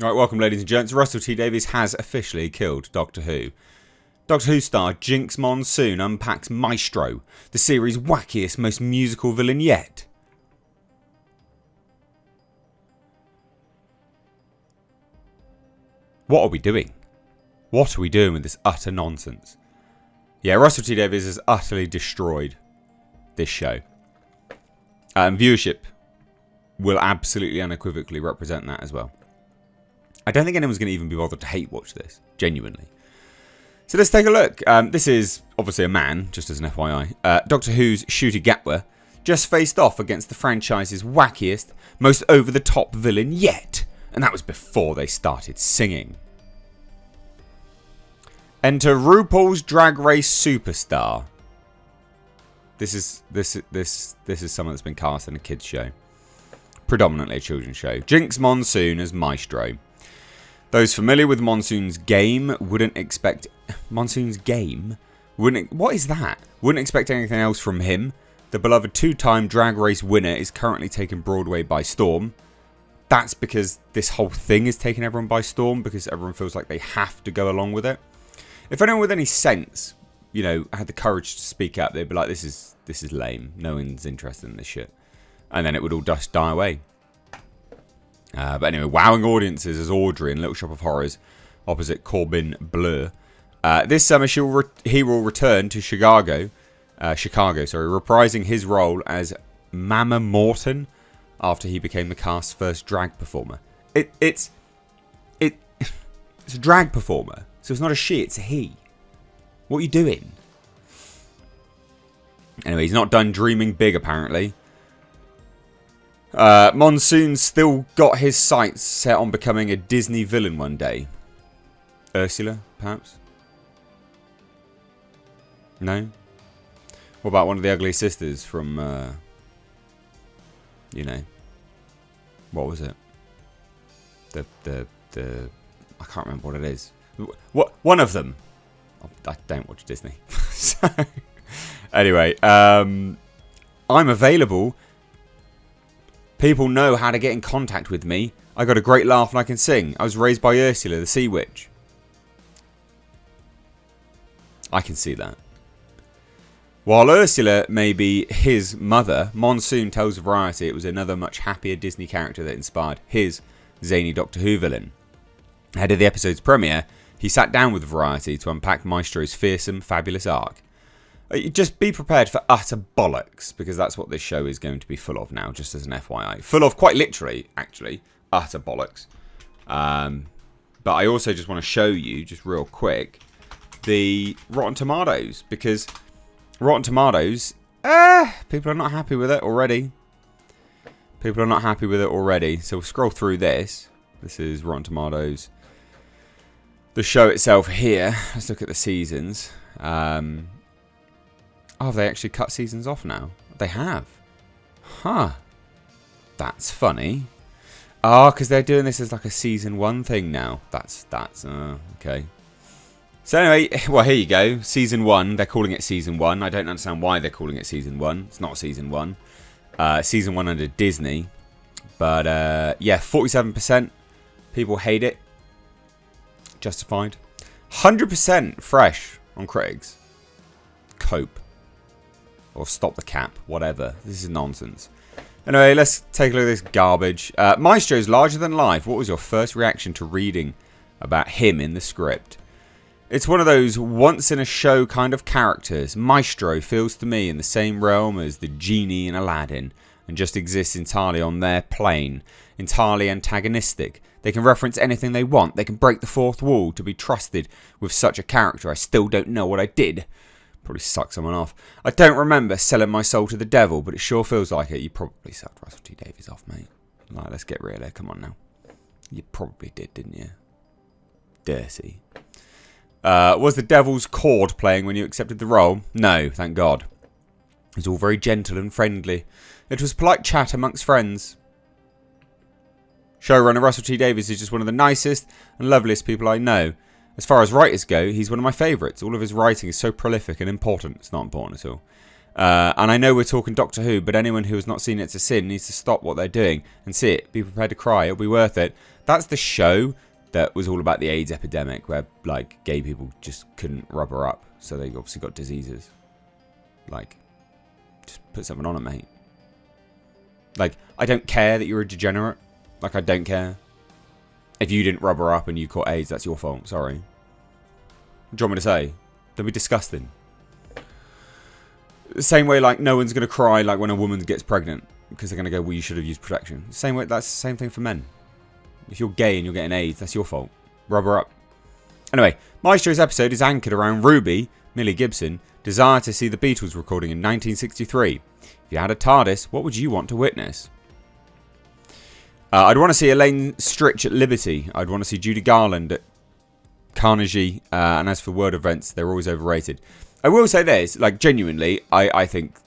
Alright, welcome ladies and gents. Russell T Davies has officially killed Doctor Who. Doctor Who star Jinx Monsoon unpacks Maestro, the series' wackiest, most musical villain yet. What are we doing? What are we doing with this utter nonsense? Yeah, Russell T Davies has utterly destroyed this show. Viewership will absolutely unequivocally represent that as well. I don't think anyone's going to even be bothered to hate watch this, genuinely. So let's take a look. This is obviously a man, just as an FYI. Doctor Who's Ncuti Gatwa just faced off against the franchise's wackiest, most over-the-top villain yet. And that was before they started singing. Enter RuPaul's Drag Race superstar. This is someone that's been cast in a kids show. Predominantly a children's show. Jinx Monsoon as Maestro. Those familiar with Monsoon's game wouldn't expect... Monsoon's game? What is that? Wouldn't expect anything else from him. The beloved two-time Drag Race winner is currently taking Broadway by storm. That's because this whole thing is taking everyone by storm, because everyone feels like they have to go along with it. If anyone with any sense, you know, had the courage to speak up, they'd be like, this is lame. No one's interested in this shit. And then it would all just die away. But anyway, wowing audiences as Audrey in Little Shop of Horrors opposite Corbin Bleu. This summer he will return to Chicago, reprising his role as Mama Morton after he became the cast's first drag performer. It's a drag performer, so it's not a she, it's a he. What are you doing? Anyway, he's not done dreaming big apparently. Monsoon's still got his sights set on becoming a Disney villain one day. Ursula, perhaps? No? What about one of the ugly sisters from, you know, what was it? The I can't remember what it is. What? One of them. I don't watch Disney. So, anyway, I'm available. People know how to get in contact with me. I got a great laugh and I can sing. I was raised by Ursula, the sea witch. I can see that. While Ursula may be his mother, Monsoon tells Variety it was another much happier Disney character that inspired his zany Doctor Who villain. Ahead of the episode's premiere, he sat down with Variety to unpack Maestro's fearsome, fabulous arc. Just be prepared for utter bollocks, because that's what this show is going to be full of now, just as an FYI. Full of, quite literally, actually, utter bollocks. But I also just want to show you, just real quick, the Rotten Tomatoes, because Rotten Tomatoes, people are not happy with it already. People are not happy with it already. So we'll scroll through this. This is Rotten Tomatoes. The show itself here. Let's look at the seasons. Oh, have they actually cut seasons off now? They have. Huh. That's funny. Oh, because they're doing this as like a season 1 thing now. That's okay. So anyway, well, here you go. Season 1. They're calling it Season 1. I don't understand why they're calling it Season 1. It's not Season 1. Season 1 under Disney. But, yeah, 47% people hate it. Justified. 100% fresh on critics. Cope. Or stop the cap. Whatever. This is nonsense. Anyway, let's take a look at this garbage. Maestro's larger than life. What was your first reaction to reading about him in the script? It's one of those once-in-a-show kind of characters. Maestro feels to me in the same realm as the genie in Aladdin, and just exists entirely on their plane. Entirely antagonistic. They can reference anything they want. They can break the fourth wall. To be trusted with such a character, I still don't know what I did. Probably suck someone off. I don't remember selling my soul to the devil, but it sure feels like it. You probably sucked Russell T Davies off, mate. Like, let's get real here. Come on now. You probably did, didn't you? Dirty. Was the devil's chord playing when you accepted the role? No, thank God. It was all very gentle and friendly. It was polite chat amongst friends. Showrunner Russell T Davies is just one of the nicest and loveliest people I know. As far as writers go, he's one of my favourites. All of his writing is so prolific and important. It's not important at all. And I know we're talking Doctor Who, but anyone who has not seen It's a Sin needs to stop what they're doing and see it. Be prepared to cry. It'll be worth it. That's the show that was all about the AIDS epidemic, where like gay people just couldn't rubber up, so they obviously got diseases. Like, just put something on it, mate. Like, I don't care that you're a degenerate. Like, I don't care. If you didn't rubber up and you caught AIDS, that's your fault. Sorry. What do you want me to say? Don't be disgusting. The same way, like, no one's going to cry like when a woman gets pregnant because they're going to go, well, you should have used protection. Same way, that's the same thing for men. If you're gay and you're getting AIDS, that's your fault. Rubber up. Anyway, Maestro's episode is anchored around Ruby, Millie Gibson, desire to see the Beatles recording in 1963. If you had a TARDIS, what would you want to witness? I'd want to see Elaine Stritch at Liberty. I'd want to see Judy Garland at Carnegie. And as for world events, they're always overrated. I will say this, like, genuinely, I think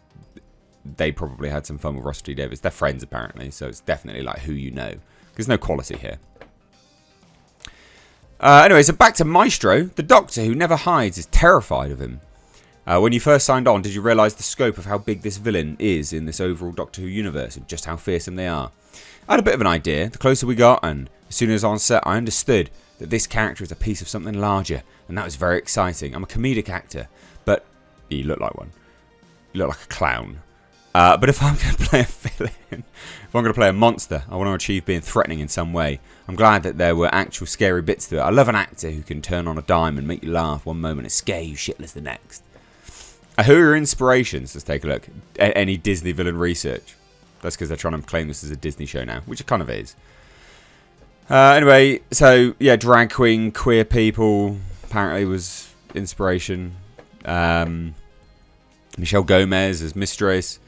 they probably had some fun with Russell T Davies. They're friends, apparently, so it's definitely, like, who you know. There's no quality here. Anyway, so back to Maestro. The Doctor, who never hides, is terrified of him. When you first signed on, did you realise the scope of how big this villain is in this overall Doctor Who universe and just how fearsome they are? I had a bit of an idea. The closer we got, and as soon as on set, I understood that this character is a piece of something larger, and that was very exciting. I'm a comedic actor, but you look like one. You look like a clown. But if I'm going to play a villain, if I'm going to play a monster, I want to achieve being threatening in some way. I'm glad that there were actual scary bits to it. I love an actor who can turn on a dime and make you laugh one moment and scare you shitless the next. Who are your inspirations? Let's take a look. Any Disney villain research? That's because they're trying to claim this as a Disney show now, which it kind of is. Anyway, so yeah, drag queen, queer people apparently was inspiration. Michelle Gomez as Mistress.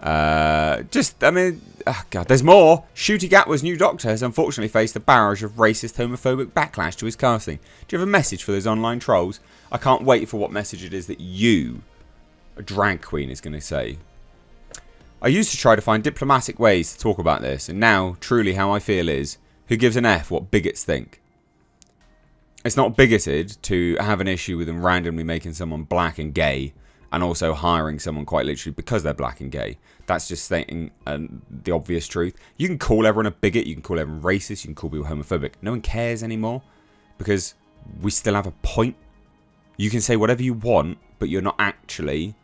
I mean, oh God, there's more. Ncuti Gatwa's new Doctor has unfortunately faced a barrage of racist, homophobic backlash to his casting. Do you have a message for those online trolls? I can't wait for what message it is that you, a drag queen, is going to say. I used to try to find diplomatic ways to talk about this, and now, truly how I feel is, who gives an F what bigots think? It's not bigoted to have an issue with them randomly making someone black and gay, and also hiring someone quite literally because they're black and gay. That's just stating the obvious truth. You can call everyone a bigot, you can call everyone racist, you can call people homophobic. No one cares anymore because we still have a point. You can say whatever you want, but you're not actually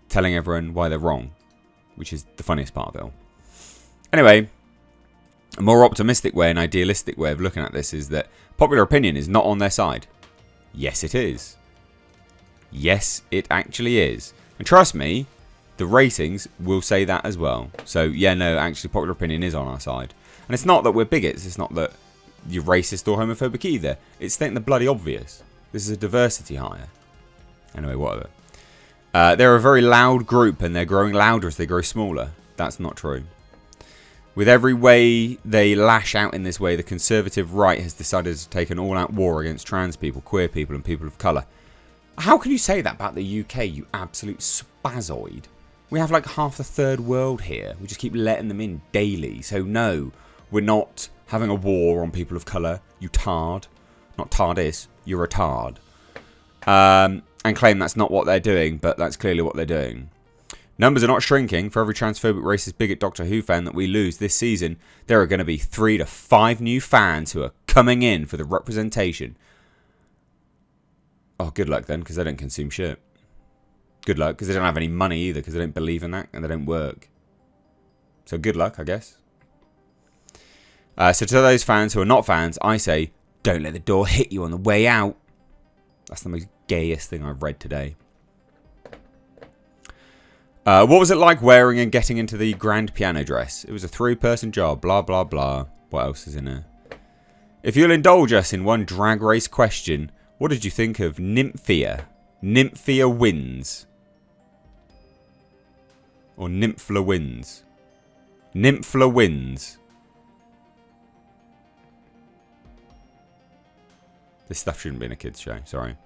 telling everyone why they're wrong, which is the funniest part of it all. Anyway, a more optimistic way, an idealistic way of looking at this is that popular opinion is not on their side. Yes, it is. Yes, it actually is. And trust me, the ratings will say that as well. So, yeah, no, actually, popular opinion is on our side. And it's not that we're bigots. It's not that you're racist or homophobic either. It's stating the bloody obvious. This is a diversity hire. Anyway, whatever. They're a very loud group, and they're growing louder as they grow smaller. That's not true. With every way they lash out in this way, the conservative right has decided to take an all-out war against trans people, queer people, and people of colour. How can you say that about the UK, you absolute spazoid? We have like half the third world here. We just keep letting them in daily. So no, we're not having a war on people of colour, you tard. Not TARDIS, you're a tard. And claim that's not what they're doing, but that's clearly what they're doing. Numbers are not shrinking. For every transphobic, racist, bigot Doctor Who fan that we lose this season, there are going to be 3 to 5 new fans who are coming in for the representation. Oh, good luck then, because they don't consume shit. Good luck, because they don't have any money either, because they don't believe in that, and they don't work. So good luck, I guess. So to those fans who are not fans, I say, don't let the door hit you on the way out. That's the most gayest thing I've read today. What was it like wearing and getting into the grand piano dress? It was a 3-person job, blah, blah, blah. What else is in there? If you'll indulge us in one drag race question, what did you think of Nymphia? Nymphia wins. Or Nymphla wins. Nymphla wins. This stuff shouldn't be in a kids' show, sorry.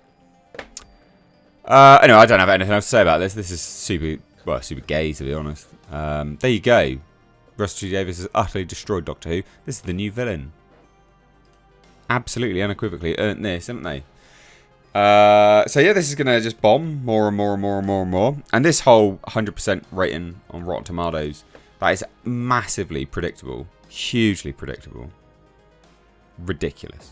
Anyway, I don't have anything else to say about this. This is super gay, to be honest. There you go. Russell T Davies has utterly destroyed Doctor Who. This is the new villain. Absolutely, unequivocally earned this, haven't they? So yeah, this is going to just bomb more and more and more and more and more. And this whole 100% rating on Rotten Tomatoes, that is massively predictable. Hugely predictable. Ridiculous.